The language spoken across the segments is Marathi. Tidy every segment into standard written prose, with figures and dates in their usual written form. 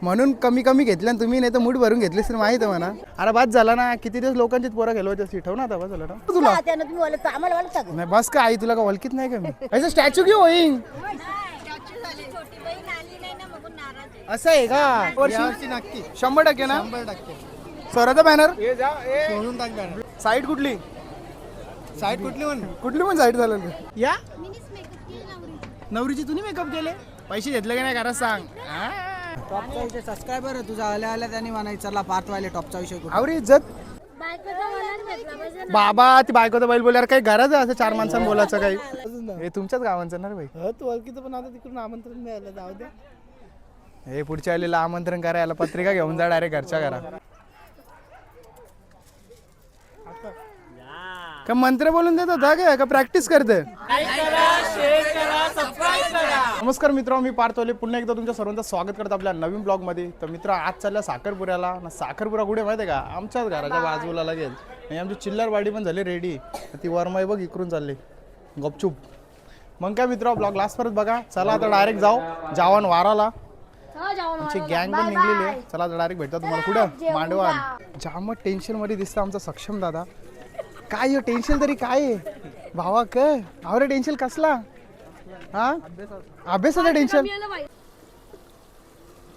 म्हणून कमी कमी घेतल्या आणि तुम्ही, नाही तर मूड भरून घेतलीस तर माहित आहे म्हणा. अरे बाद झाला ना, किती दिवस लोकांची पोरं खेळवायची, ठेव ना आता. बस झालं ना तुला. नाही बस का आई, तुला का ओळखीत नाही का मी? ऐसा स्टॅच्यू क्यों होईंग असं आहे का? वर्षी नक्की 100% ना. 100% स्वराचा बॅनर सोडून टाक. बॅनर साईड कुठली? साईड कुठली पण साईड झालं या नवरीची तुम्ही मेकअप केले, पैसे घेतले का नाही करा सांग. टॉपचा विषय सबस्क्रायबर तुझा आल्या आल्या त्यांनी म्हणायचं चला पार्ट वाले टॉपचा विषय आवरी इज्जत बाबा. ती बायको तर बैल बोलल्यावर काही गरज आहे असं 4 माणसांना बोलायचं काही? हे तुमच्याच गावांचं ना रे भाई. तू ओळखीचं पण आता तिकडून आमंत्रण मिळालं, जाऊ द्या. हे पुढच्या वेळेला आमंत्रण करायला पत्रिका घेऊन जा डायरेक्ट घरच्या घरा. का मंत्र बोलून देत होता का प्रॅक्टिस करते? नमस्कार मित्रांनो, मी पार्थोले पुन्हा एकदा तुमच्या सर्वांचं स्वागत करतो आपल्या नवीन ब्लॉग मध्ये. तर मित्र आज चालला साखरपुऱ्याला ना. साखरपुरा कुठे माहिती आहे का? आमच्याच घराच्या बाजूला लागेल. आणि आमची चिल्लरवाडी पण झाली रेडी. ती वरमाई बघ इकडून चालली गपचूप. मग काय मित्र ब्लॉग लास्ट परत बघा. चला आता डायरेक्ट जाऊ जावान वाराला. आमची गँग पण निघलेली आहे. चला आता डायरेक्ट भेटतो तुम्हाला कुठं मांडवान. जाम टेन्शन मध्ये दिसतं आमचा सक्षम दादा. काय टेन्शन तरी काय आहे भावा? काय आवरे टेन्शन कसला? हा अभ्यासाचं टेन्शन.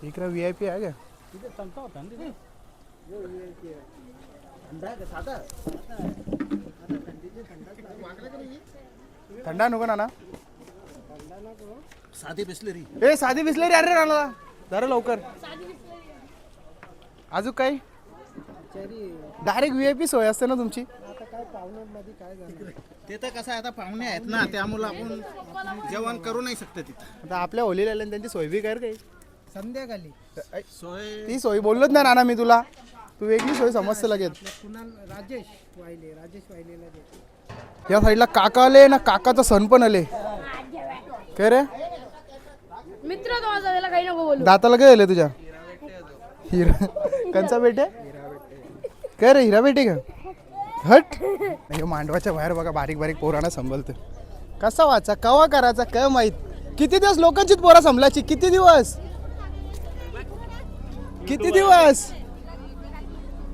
इकडे VIP आहे का? थंडा नको ना. साधी बिस्लरी. ए साधी बिस्लरी अरे राहिला जरा लवकर. अजून काही डायरेक्ट VIP सोय असते ना तुमची. ते तर कसं आहे, आता पाहुणे आहेत ना, त्यामुळे आपण जेवण करू नाही शकतो तिथं. आता आपल्या होलीला आल्या त्यांची सोय बी कर काही संध्याकाळी सोय. ती सोय बोललोच ना नाना मी तुला. तू वेगळी सोय समजतं लगेच. राजेश वायलेला या साईडला काका आले ना. काकाचा सण पण आले. काय रे मित्र काही नको बोलू. दाताला काय आले तुझ्या? हिरा कंचा बेटे काय रे? हिरा बेटे का? हट. हे मांडवाच्या बाहेर बघा बारीक बारीक पोरांना संभलते. कसा वाचा कवा करायचा काय माहित. किती दिवस लोकांचीच पोरा संभलायची. किती दिवस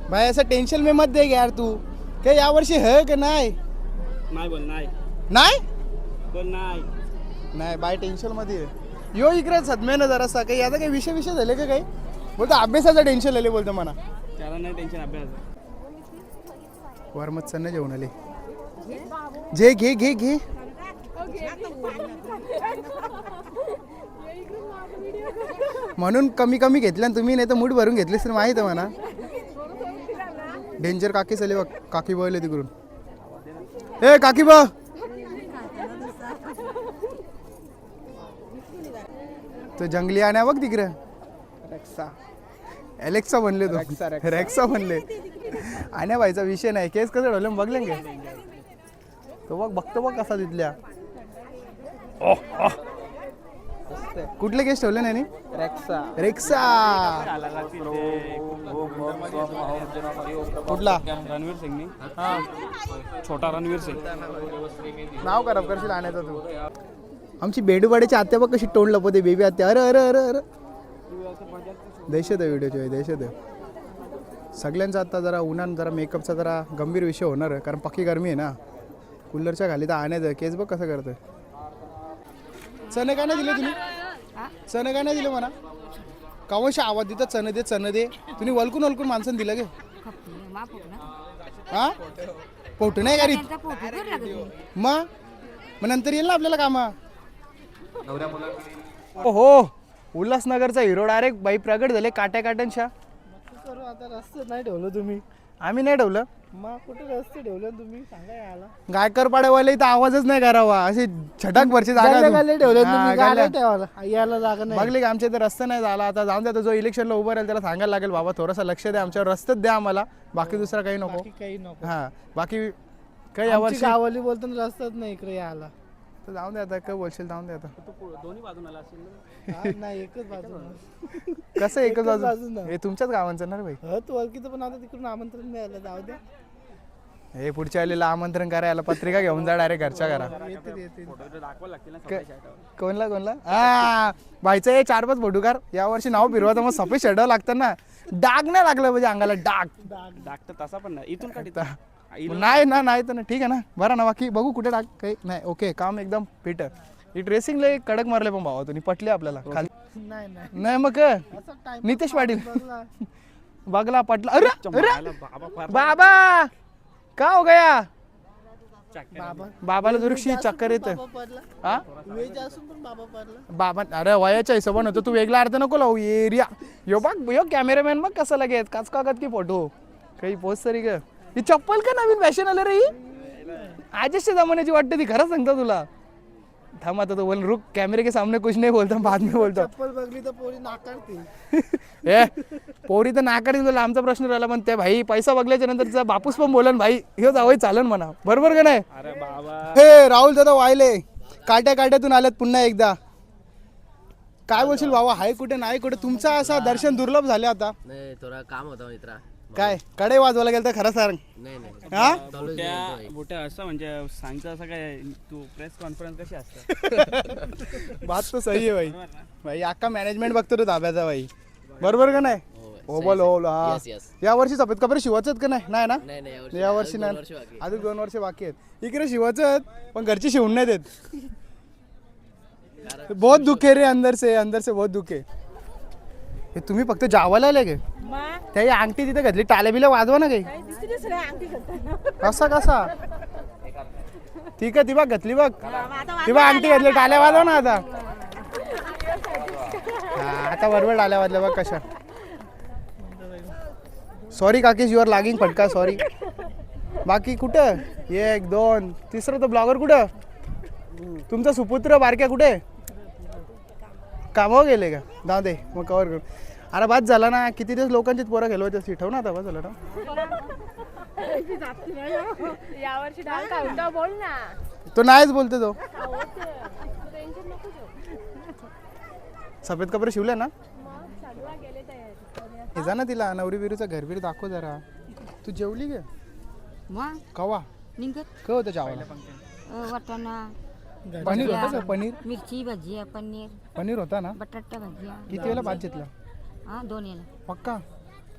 भाई असं टेन्शन में मत दे यार तू. काय यावर्षी है का नाही? नाही बाय टेन्शन मध्ये यो इकडे सदम्यानं जरासा काही याचा काही विषय झाले का काही? बोलतो अभ्यासाचं टेन्शन आले बोलतो म्हणा. त्याला नाही टेन्शन अभ्यास. वरमत सन्न जेवण आले. जे घे म्हणून कमी कमी घेतल्या आणि तुम्ही, नाही तर मूड भरून घेतलीस तर माहित आहे म्हणा. डेंजर काकी चले बघ. काकी बघले तिकडून. ए काकी बघ. तो जंगली आण्या बघ तिकडे. एलेक्सा बनले तो. रेक्सा बनले. आण्या भाईचा विषय नाही. केस कसं ठेवले बघले का? तो बघ बघतो बघ कसा तिथल्या. कुठले केस ठेवले नाही? रेक्सा कुठला? रणवीर सिंग. छोटा रणवीर सिंग नाव खराब करशील आण्याचं तू. आमची बेडूबाडीची आत्या बघ कशी तोंड लपवते. बेबी आत्या. अरे अरे अरे अरे दहशत आहे व्हिडिओची. दहशत आहे सगळ्यांचा. आता जरा उन्हान जरा मेकअपचा जरा गंभीर विषय होणार आहे. कारण पक्की गरमी आहे ना. कूलरच्या खाली तर आणायचं. केस बघ कसं करतोय. चणे काय नाही दिले तुम्ही? चणे काय नाही दिले म्हणा. कावशी आवाज देतात चणे दे. तुम्ही वलकून माणसानं दिलं गे. हा पोट नाही गाडी. मग नंतर येईल ना आपल्याला कामा. हो उल्हासनगरचा हिरो डायरेक्ट बाई प्रगट झाले काट्यांच्या. आता रस्ते नाही ठेवलं तुम्ही. आम्ही नाही ठेवलं. मग कुठे रस्ते ठेवलं तुम्ही सांगा याला. गायकर पाड्यावाले इथं आवाजच नाही करावा. अशी छटाक भरची जागा ठेवलं तुम्ही. गाड्या ठेवायला यायला जागा नाही. बघले की आमच्या इथे रस्ता नाही झाला. आता जाऊन द्या. जो इलेक्शनला उभं राहील त्याला सांगायला लागेल बाबा थोडासा लक्ष द्या आमच्यावर. रस्त्यात द्या आम्हाला. बाकी दुसरा काही नको. काही नको. हा बाकी काही यावर्षी गावाली बोलताना रस्ताच नाही इकडे यायला. तर जाऊन द्या आता. काय बोलशील जाऊन द्या आता. दोन्ही बाजून आला असेल. नाही एकच बाजू. कसं एकच बाजू? हे तुमच्याच गावांचं ना रे भाई. तू ओळखीचं पण आता तिकडून आमंत्रण मिळालं, जाऊ द्या. हे पुढच्या वेळेला आमंत्रण करायला पत्रिका घेऊन जा डायरेक्ट घरच्या घरा. दाखवा लागतील ना सफेद शर्टावर. कोणला हा भाईचं हे 4-5 फोटो काढ. यावर्षी नाव फिरवा मग सफेद शर्ट लागतं ना. डाग नाही लागलं म्हणजे अंगाला डाग. डाग तर तसा पण नाही इथून काढ नाही तर ठीक आहे ना. बरं ना बाकी बघू कुठे डाग काही नाही. ओके काम एकदम फिट. ही ड्रेसिंगला कडक मारले पण भावा तुम्ही पटले आपल्याला खाली. नाही मग नितेश पाटील बघला पटला. अरे बाबा का हो गया बाबाला दुरुक्षी चक्कर येत. बाबा अरे वयाच्या हिशोबाने होतो तू वेगळा अर्थ नको लावू. एरिया यो बघ यो कॅमेरामॅन मग कसं लगेच काच कागद की फोटो काही पोस्ट तरी ग. ही चप्पल का नवीन फॅशन आलं रे ही आजच्या जमान्याची वाटते ती खरं सांगता तुला. थांब आता तो बोल रुक कॅमेरे के सामने कुछ नहीं बोलता बाद में बोलतो. चप्पल बघली तर पोरी नाकारते. ए पोरी तर नाकारतील तुला आमचा प्रश्न राहिला पण ते भाई पैसा बघल्याच्या नंतर तिचा बापूस पण बोलन भाई ह्यो जावई चालन म्हणा बरोबर का नाही. अरे बाबा हे राहुल दादा वायले काट्यातून आल्यात पुन्हा एकदा. काय बोलशील बाबा हाय कुठे नाही कुठे तुमचा असा दर्शन दुर्लभ झाले आता. नाही थोडा काम होता मित्रा. काय कडे वाजवायला गेलं तर खरं सांग. नाही नाही हा बुट्या असं म्हणजे सांगतं असं काय तू प्रेस कॉन्फरन्स कशी असतं. बात तो सही आहे भाई अख्खा मॅनेजमेंट बघतो तो धाब्याचा भाई बरोबर का नाही. हो बोल हो हा Yes, yes. या वर्षी सफेद कपडे शिवायचं का नाही नाही ना. नाही नाही या वर्षी अजून नाही 2 वर्ष बाकी. अजून 2 वर्ष बाकी आहेत. इकडे शिवायचं पण घरची शिवून नाही देत. बहुत दुखे रे अंदर से बहुत दुखे. हे तुम्ही फक्त जावायला आले गे त्या अंगठी तिथे घातली टाल्या बिल्या वाजवा ना काही. कसा कसा ठीक आहे ती बघ घातली बघ ती बघ अंगठी घातली टाल्या वाजवा ना आता. हा, आता बरोबर टाल्या वाजल्या बघ कशा. सॉरी काकीश युआर लागींग फटका सॉरी. बाकी कुठं 1 2 तिसरं तो ब्लॉगर कुठं तुमचा सुपुत्र बारक्या कुठे कामावर गेले का. जाऊ दे मग कवर करू. अरे बाद झाला ना किती दिवस लोकांची पोरं गेलो होते ठेव ना आता बस झालं ना. यावर्षी डाल काय होता बोल ना. तो नाहीच बोलते तो. सफेद कपडे शिवले ना. हे जा ना तिला नवरी बिरीचं घर बिरी दाखव जरा. तू जेवली गे मग कवा निघत काय होतं जेवायला. वाटाणा पनीर होतं का पनीर मिरची भजिया पनीर होता ना. बटाटा भजिया किती वेळा भात घेतला हा 2 याला पक्का.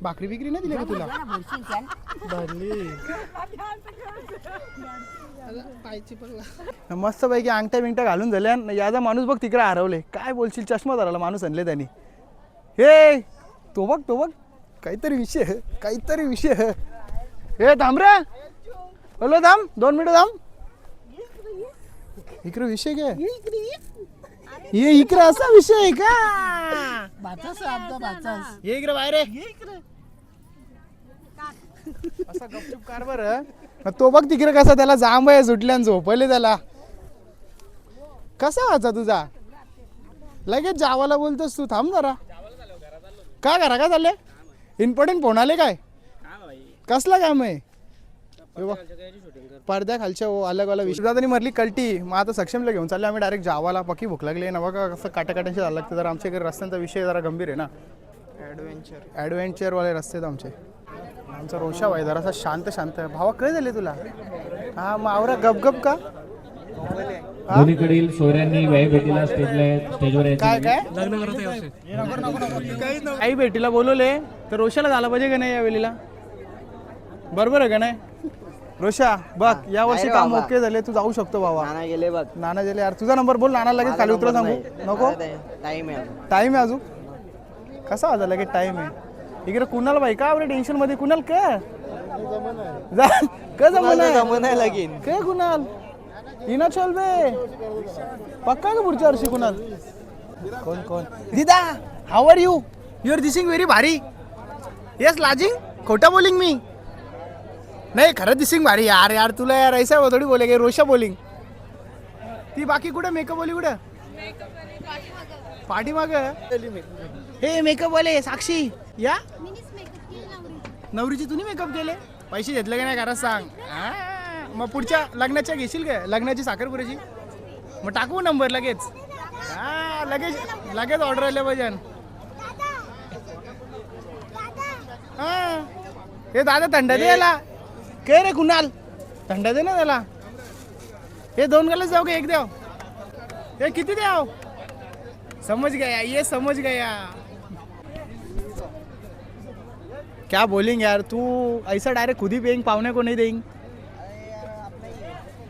भाकरी बिकरी नाही दिली का तुला. मस्त पैकी अंगठ्या बिंगट्या घालून झाल्या. याचा माणूस बघ तिकडे हरवले. काय बोलशील चष्मा धराला माणूस आणले त्यांनी. हे तो बघ काहीतरी विषय हे थांब रे हॅलो थांब 2 मिनिटं थांब. इकडे विषय काय ये इकडे असा विषय आहे का. ये इकडे बाहेर असा गपचूप कार बरं. तो बघ तिकडे कसा त्याला जांब आहे सुटल्यान झोपले त्याला. कसा वाचा तुझा लगेच जावाला बोलतोस तू. थांब जरा काय करा काय चाललंय. इम्पॉर्टंट फोन आले काय कसला काम आहे. पडद्या खालच्या अलग अलग विषय मरली कल्टी. मग आता सक्षमला घेऊन चालले आम्ही डायरेक्ट जावाला. पकी भूक लागली ना बघा कसं काट्याशी झालं लागतं. जरा आमच्या इकडे रस्त्यांचा विषय जरा गंभीर आहे ना. ॲडव्हेंचरवाले रस्ते आहेत आमचे. आमचा रोषा भाई जरासा शांत भावा काय झाले तुला. हा मावरा गपगप का दोन्हीकडील सोयऱ्यांनी व्याय भेटीला स्टेजवर काय आई भेटीला बोलवले तर रोशाला झाला पाहिजे का नाही या वेळेला. बरोबर आहे का नाही रोशा. बघ या वर्षी काम ओके झाले तू जाऊ शकतो बाबा. नाना गेले यार. तुझा नंबर बोल नाना लगेच खाली उतरा सांगू नको. टाइम आहे अजून कसा वाजला लगेच टाइम आहे. इकडे कुणाल भाई का आपल्या टेन्शन मध्ये कुणाल का जमना लागेल काय कुणाल इना चल बे पक्का का पुढच्या वर्षी कुणाल. कोण दिदा हाऊ आर यू आर दिसिंग व्हेरी भारी. येस लाजिंग खोटा बोलिंग मी नाही खरं दिसिंग भारी यार तुला यार ऐसा थोडी बोले गे. रोशा बोलिंग ती बाकी कुठे मेकअप वाली कुठे पाठी माग. हे मेकअप वाले साक्षी या नवरीची तुम्ही मेकअप केले पैसे घेतले का नाही खरंच सांग. मग पुढच्या लग्नाच्या घेशील का लग्नाची साखरपुऱ्याची मग टाकू नंबर लगेच. हा लगेच ऑर्डर आले पाहिजे. हा हे दादा थंड द्यायला काय रे कुणाल थंडा दे ना त्याला. हे 2 ग्लास जाओ का 1 द्याव? हे किती द्याव? समझ गया, ये समझ गया. क्या बोलेंगे यार, तू ऐसा डायरेक्ट खुद ही पियेंगे, पावने को नहीं देंगे.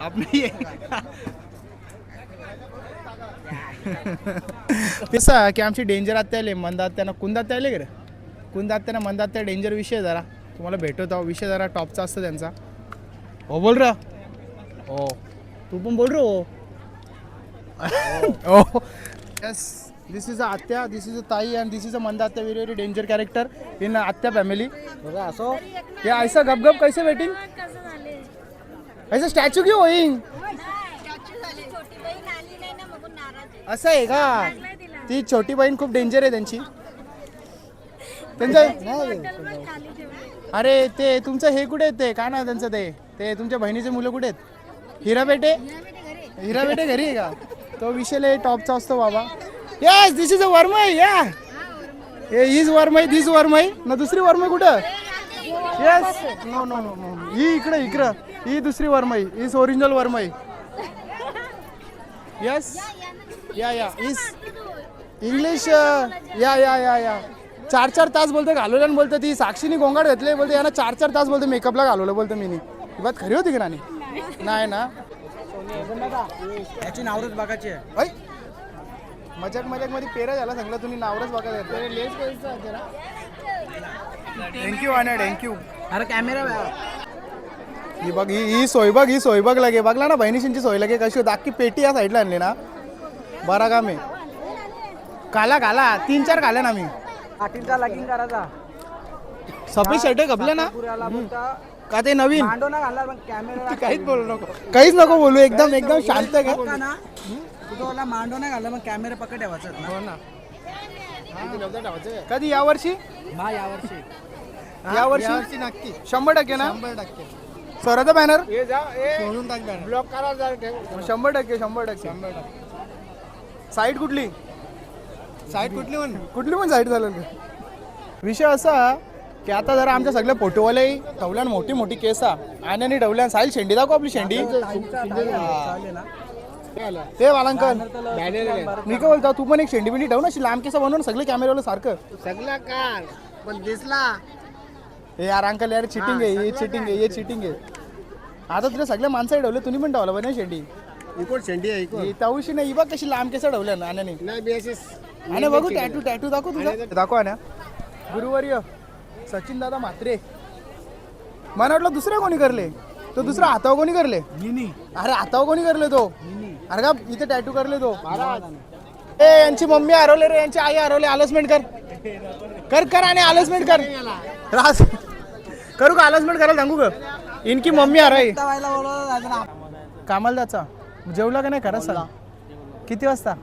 आप नहीं तसं की आमची डेंजर आत्याले मंद आत्यानं कुंद आत्याले गे रे, कुंद आत्यानं मंद आत्या डेंजर विषय जरा तुम्हाला भेटत आहो. विषय जरा टॉपचा असतो त्यांचा. हो बोल र. हो तू पण बोल रे. हो यस, दिस इज अ आत्या, दिस इज अ ताई अँड दिस इज अ मंद आत्या. Very very danger character in आत्या फॅमिली. असो ये ऐसा गप गप कैसे वेटिंग, ऐसा स्टॅच्यू क्यों होईंग? असं आहे का? ती छोटी बहीण खूप डेंजर आहे त्यांची. अरे ते तुमचं हे कुठे आहेत, ते काय नाव त्यांचं, ते तुमच्या बहिणीचे मुलं कुठे आहेत? हिरा बेटे घरी आहे का? तो विषय लय टॉपचा असतो बाबा. येस, दिस इज अ वर्मई. या इज वर्मई, दिस वर्मई ना. दुसरी वर्मई कुठं? Yes, no no no no, ही इकडं ही दुसरी वर्मई, इज ओरिजिनल वर्मई. येस या इज इंग्लिश. या 4 तास बोलते घालवलं बोलते. ती साक्षीनी गोंगाट घातले बोलते, यांना 4 तास बोलते मेकअपला घालवलं बोलते. मी ही बात खरी होती की नाही? नाही ना. याची नावरच बघायची आहे. ऐ मजाक मध्ये पेरा झाला सांगला तुम्ही, नावरच बघा. थँक्यू आना, थँक्यू. अरे कॅमेरा ही बघ, ही सोय बघ लगे. बघला ना बहिणीशींची सोय लगे कशी होती. अख्खी पेटी या साईडला आणली ना. बरा काम आहे. काला 3-4 काले ना. मी पाटीलचा लगीन करायचा. सफेद शर्ट घातले ना का ते नवीन. मांडो ना घालणार पण कॅमेरा काहीच नको बोलू. एकदम शांत का ना. तुझा मांडो नाही घालला मग कॅमेरा पकड ठेवायचा. हो ना. कधी यावर्षी? यावर्षी नक्की 100% ना. 100% स्वराचा बॅनर ब्लॉक करा. 100%. साईट कुठली पण साईट झालं. विषय असा की आता जरा आमच्या सगळ्या फोटोवाले ठेवल्यान मोठी केस आणि ठेवल्यान. साईल शेंडी दाखव आपली शेंडी. ते वालांकन मी काय बोलतो, तू पण एक शेंडी बिंडी ठेव ना. लांब केस बनवून सगळे कॅमेरावाला सारखं सगळं काय पण दिसला. हे यार अंकल यार, चिटिंग आहे. आता तुला सगळ्या माणसं ठेवले, तुम्ही पण ठेवला बने शेंडी. शेंडी तवशी नाही बघ कशी लांब केस ठेवल्या ना. आणि बघू टॅटू दाखव तुझा. दाखव ना. गुरुवर्य सचिन दादा म्हात्रे. मला वाटलं दुसऱ्या कोणी करले, तो दुसरा हातावर कोणी करले? अरे हातावर कोणी करले तो? अरे का इथे टॅटू करले तो. यांची मम्मी हरवले रे, यांची आई हरवले. अनाउन्समेंट कर आणि अनाउन्समेंट कर. राज करू का अनाउन्समेंट करायला सांगू का? इनकी मम्मी हरवली. कामाला जायचा. जेवला का नाही खरं सांग. किती वाजता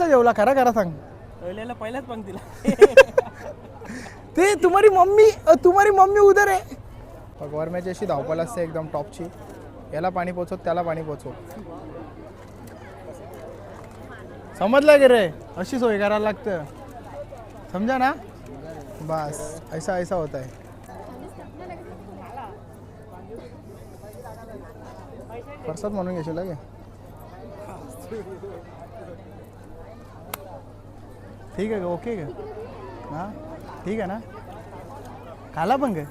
जेवला? खरा सांग. पहिल्याच पंक्तीला ते तुम्हारी मम्मी उधर आहे. वर्म्याची अशी धावपळ असते एकदम टॉपची. याला पाणी पोचव, त्याला पाणी पोचव. समजलं की रे? अशी सोय करायला लागतं, समजा ना. बस ऐसा होता है. प्रसाद म्हणून घेशील लागे. ठीक आहे का? ओके का? हां ठीक आहे ना. खाला पण काय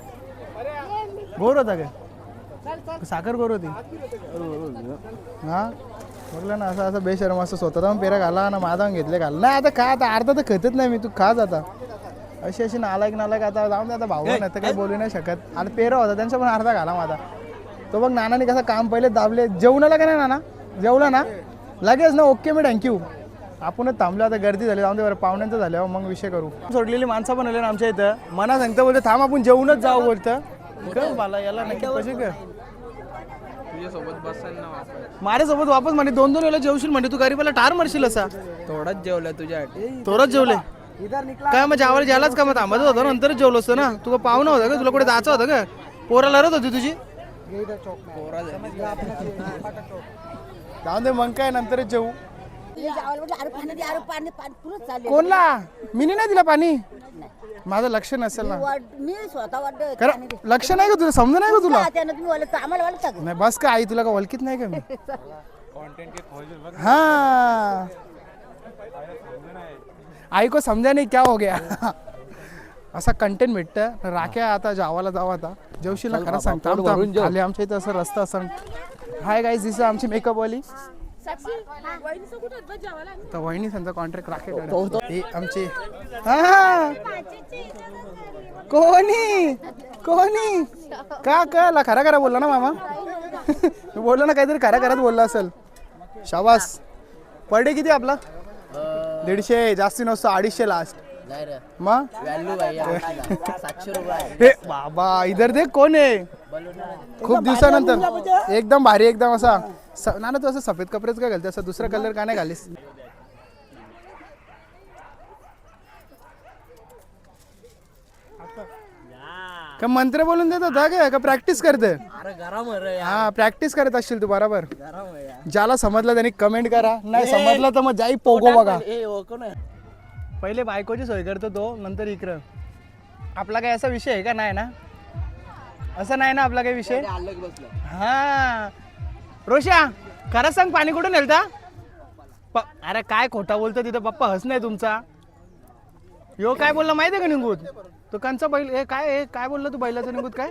गोर होता का? साखर गोर होती. हां बघलं ना. असं बेशरम असं स्वतः पेरा घाला ना. माझा घेतले घाल नाही. आता खा. आता अर्धा तर खातच नाही मी. तू खाच आता. अशी नालायक आता जाऊन दे. आता भाऊ नाही तर काही बोलू नाही शकत. आता पेरा होता त्यांचा पण अर्धा घाला माझा. तो बघ नानाने कसं काम पहिले दाबले. जेवणाला का नाही नाना? जेवला ना लगेच ना. ओके मी थँक्यू. आपणच थांबलो. आता गर्दी झाली. जाऊन दे बरं. पाहुण्यांचं झाल्यावर मग विषय करू. सोडलेली माणसं पण आले ना आमच्या इथं. मना सांगतं बोलतं थांब आपण जेवूनच जाऊ बोलतं. कर मला याला नक्की कशी कर. माझ्यासोबत वापस म्हणे 2-2 वेळेला जेवशील म्हणजे. तू गरीबाला टार मरशील असा. थोडंच जेवलं तुझ्यासाठी. थोडंच जेवले काय मग? जेवायला ज्यालाच का मग थांबत होतं नंतरच जेवलो असतं ना. तुला पाहुणं होतं का? तुला कुठे जायचं होतं का? पोराला रडत होती तुझी. जाऊन दे मग काय नंतरच जेवू. कोणला? मी नाही दिला पाणी. माझं लक्ष नसेल ना मी स्वतः वाटतं कारण लक्ष नाही का तुझं समज नाही का तुला त्यानं तुम्ही बोलत आम्हाला वाटतं नाही बस का आई तुला का ओळखीत नाही का मी हा आई को समजा नाही क्या हो गया असा कंटेंट भेटतं राख्या आता जावाला जाऊ आता जेवशील ना खरं सांगता खाली आमच्या इथं असं रस्ता असं हाय गाईज दिस आमची मेकअप वाली तर वहिनी त्यांचा कॉन्ट्रॅक्ट राखेकडे आमचे हा कोणी कोणी का कळला खरा खरा बोलला ना मामा बोलला ना काहीतरी खरा खराच बोलला असेल शाबास पर डे किती आपला 150 जास्ती नसतो 250 लास्ट नाही रे मग व्हॅल्यू भाई 700 रुपये हे बाबा इधर देख कोण आहे खूप दिवसानंतर एकदम भारी एकदम असा ना तू असं सफेद कपडेच का घालते असं दुसरा कलर का नाही घालीस का मंत्र बोलून देत होता का प्रॅक्टिस करते अरे गरम रे हा प्रॅक्टिस करत असशील तू बरोबर ज्याला समजलं त्यांनी कमेंट करा नाही समजलं तर मग जाई पोगो बघा पहिले बायकोची सोय करतो तो नंतर इकडं आपला काही असा विषय आहे का नाही ना असं नाही ना आपला काही विषय हा रोशा खरंच सांग पाणी कुठून नेलता अरे काय खोटा बोलतो तिथं पप्पा हस नाही तुमचा यो काय बोलला माहिती आहे का निघूत तो कांचा बैल हे काय बोलला तू बैलाचं निघूत काय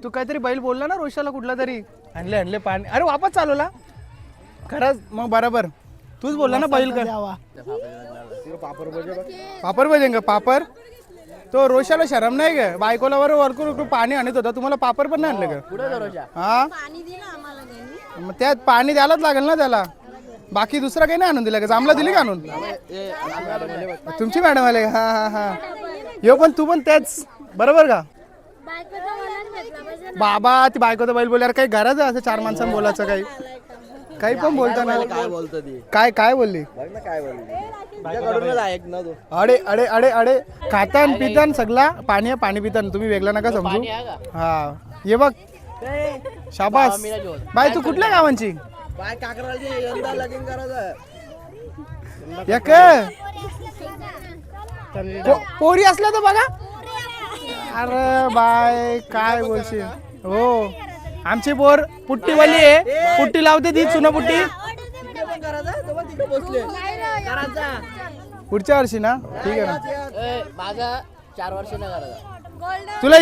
तू काहीतरी बैल बोलला ना रोशाला कुठला तरी आणले पाणी अरे वापस चालवला खरंच मग बरोबर तूच बोलला ना बैल का पापड भजेंगा पापड तो रोशाला शरम नाही का बायकोला बरोबर पाणी आणत होता तुम्हाला पापड पण नाही आणलं का हा मग त्यात पाणी द्यायलाच लागेल ना त्याला बाकी दुसरा काही नाही आणून दिला का जांभला दिली का आणून तुमची मॅडम आले हा हा हा यो पण तू पण त्याच बरोबर का बाबा ती बायको तर बैल बोलल्यावर काही गरज आहे असं 4 माणसांना बोलायचं काही पण बोलताना काय बोलतो ती काय बोलली काय बोलली ऐक ना तू अडे अडे अडे अडे खातान पितान सगळा पाणी पितान तुम्ही वेगळा नका समजू हा ये बघ शाबास बाय तू कुठल्या गावांची बाय काकराची यंदा लगीन करायचं एक पोरी असल्या तर बघा अरे बाय काय बोलशील हो आमची पोर पुट्टीवाली आहे पुट्टी लावते ती चुना पुट्टी पुढच्या वर्षी ना ठीक आहे ना माझा 4 वर्ष नाही करायचा तुला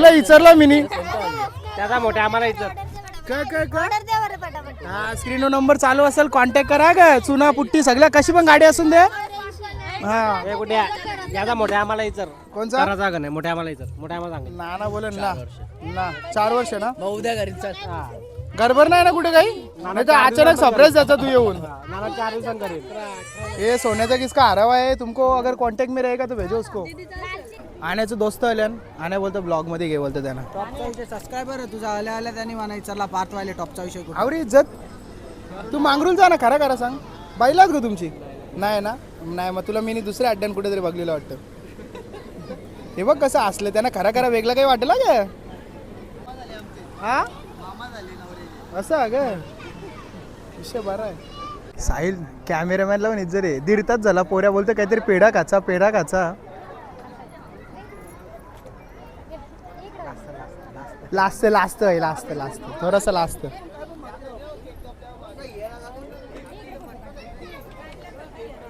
विचारला मिनी त्याचा मोठ्या आम्हाला इज्जत हा स्क्रीनवर नंबर चालू असेल कॉन्टॅक्ट करा का चुना पुट्टी सगळ्या कशी पण गाडी असून दे हा कुठे याचा मोठ्या आम्हाला इज्जत कोणचा जागा नाही मोठ्या आम्हाला इज्जत मोठ्या आम्हाला सांगेल नाना बोलेन ना 4 वर्ष ना मग उद्या घरी चल गडबड नाही ना कुठे काही नाही तर अचानक सरप्राईज जाता तू येऊन नाना 4 दिवसांनी करेल ये सोने का किसका हरावा है तुमको अगर कांटेक्ट में रहेगा तो भेजो उसको आण्याचं दोस्त आल्यान आण्या बोलतो ब्लॉग मध्ये घे बोलतो त्यांना टॉपचा विषय सबस्क्रायबर तुझा आल्या त्यांनी म्हणायचं चला पार्थवाले टॉपचा विषय कुठे आवरी इज्जत तू मांगरूल जा ना खरा सांग बाईलाच ग तुमची नाही ना नाही मग तुला मी दुसऱ्या अड्ड्यान कुठेतरी बघलेलं वाटतं हे बघ कसं असलं त्यांना खरा वेगळं काही वाटलं का हा असं ग विषय बरा आहे साहिल कॅमेरामॅन लावून इज्जत रे 1.5 तास झाला पोऱ्या बोलतो काहीतरी पेढा खाचा लास्ट थोडासा लास्ट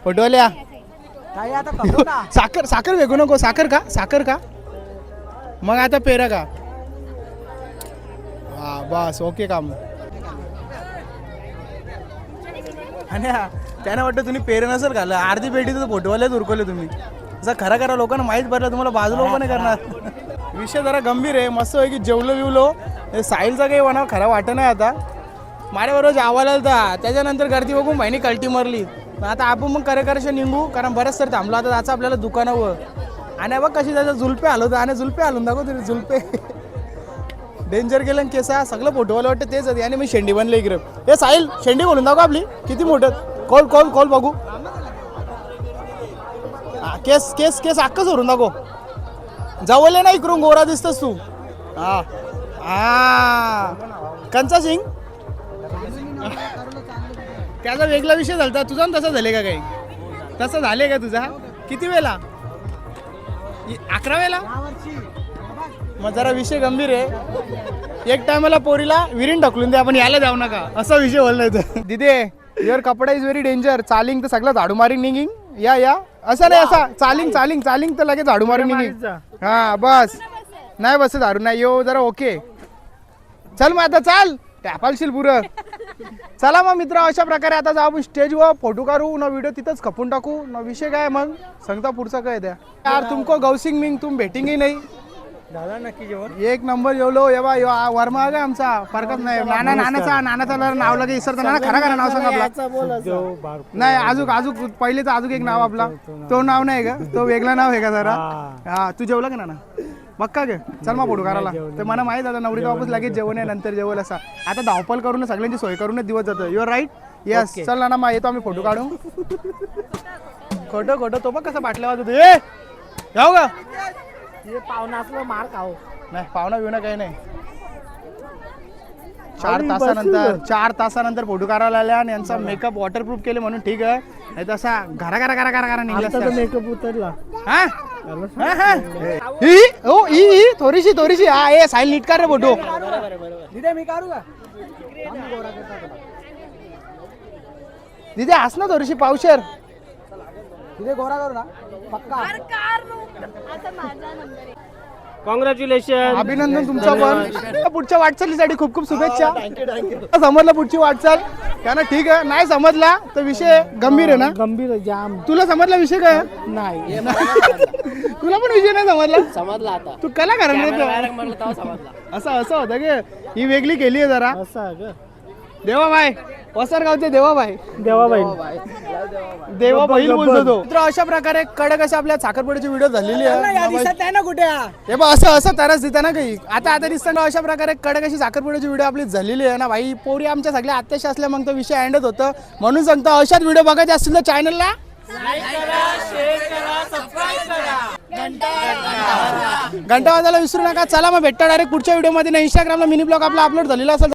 फोटोल्या काय आता साखर वेगू नको साखर का मग आता पेरा का हा बस ओके काम आणि त्याने वाटतं तुम्ही पेरे नसेल घालं अर्धी पेटी तर फोटोवाल्याच उरकवले तुम्ही जर खरा लोकांना माहीत पडलं तुम्हाला बाजूला उभं नाही करणार विषय जरा गंभीर आहे मस्त आहे की जेवलो साहिलचा काही वनाव खरा वाटत नाही आता माझ्याबरोबर जावायला होता त्याच्यानंतर गर्दी बघून बहिणी कल्टी मारली आता आपण मग करेकरशे निघू कारण बरंच तर थांबलो आता त्याचं आपल्याला दुकानावर आणि बघ कशी त्याचा जुलपे हलवतो आणि जुलपे हलून दाखव तरी जुलपे डेंजर गेलं केसा सगळं फोटोवाला वाटतं तेच आणि मी शेंडी बनले इकडे हे साहिल शेंडी बोलून दाखव आपली किती मोठं कॉल बघू केस अक्कच भरून दाखव जवळ ना इकडून गोरा दिसतस तू हा कंचा सिंग त्याचा वेगळा विषय झाला तुझा तसा झाले का काही तसं झाले का तुझा किती वेळा 11वेला मग जरा विषय गंभीर आहे. एक टायमाला पोरीला विरीन ढकलून दे, आपण यायला जाऊ नका असा विषय बोलला तर. दिदे युअर कपडा इज व्हेरी डेंजर. चालिंग तर सगळं झाडू मारिंग निघिंग या असं नाही, असा चालिंग तर लगेच झाडू मारून निघिंग. हा बस नाही बस झाडू नाही यो जरा ओके. चल मग आता चाल टॅपालशील पुरं. चला मग मित्र, अशा प्रकारे आता जाऊ आपण स्टेजवर फोटो काढू ना, व्हिडिओ तिथंच खपून टाकू ना. विषय काय मग सांगता पुढचा काय द्या यार. तुमको गौसिंग मिंग तुम भेटेंगे नाही. दादा नक्की जेवण. एक नंबर जेवलो वर्मा आहे आमचा फरकच नाही. नानाचा नाव लगे इसरता नाना. खरा नाव सांग आपला. नाही अजून पहिलेच अजून एक नाव आपला तो नाव नाही का, तो वेगळा नाव आहे का जरा. हा तू जेवला का नाना बक्का गे. चल मग फोटो काढायला. तर मला माहित आता नवरी वापस लगेच जेवण आहे नंतर जेवल असा. आता धावपल करून सगळ्यांची सोय करूनच दिवस जातो. Your right. येस चल नाना मग येतो आम्ही फोटो काढू. खोटं तो बघ कसं बाटल्या वाजवतो. जाऊ का पाहुणा असलो मार खाऊ. नाही पाहुणा बिवणा काही नाही. 4 तासानंतर फोटो काढायला आल्या आणि यांचा मेकअप वॉटरप्रूफ केले म्हणून ठीक आहे. नाही तसा घरा निघला मेकअप उतरला. हा थोडीशी हा ए साईल नीट कर रे फोटो. दिदे मी काढू का? दिदे हस ना थोडीशी पावशर. दिदे गोरा करू ना पक्का. कॉंग्रॅच्युलेशन. अभिनंदन तुमचं पण. पुढच्या वाटचालीसाठी खूप खूप शुभेच्छा. समजलं पुढची वाटचाल त्यानं ठीक आहे. नाही समजला तर विषय गंभीर आहे ना. गंभीर जाम. तुला समजला विषय काय नाही तुला पण विषय नाही समजला. समजला आता. तू कला करा म्हणलं तेव्हा समजला. असं होतं की ही वेगळी केली आहे जरा. असं ग. देवाबाई वसरगावचे देवाबाई देवाबाई. देवा बैल बोलतो तो. तर अशा प्रकारे कडक अशा आपल्या साखरपुड्याची व्हिडिओ झालेली आहे. दिसत नाही ना कुठे. हे बघ असं तरच देता ना काही. आता दिसताना अशा प्रकारे कडक अशी साखरपुड्याची व्हिडिओ आपली झालेली आहे ना भाई. पोरी आमच्या सगळ्या अत्याशी असल्या मग तो विषय एंडच होतं. म्हणून सांगतो अशाच व्हिडिओ बघायचे असतील तर चॅनलला घंटा वाजायला विसरू नका. चला मग भेटता डायरेक्ट पुढच्या व्हिडिओमध्ये. इंस्टाग्रामला मिनी ब्लॉग आपला अपलोड झालेला असेल.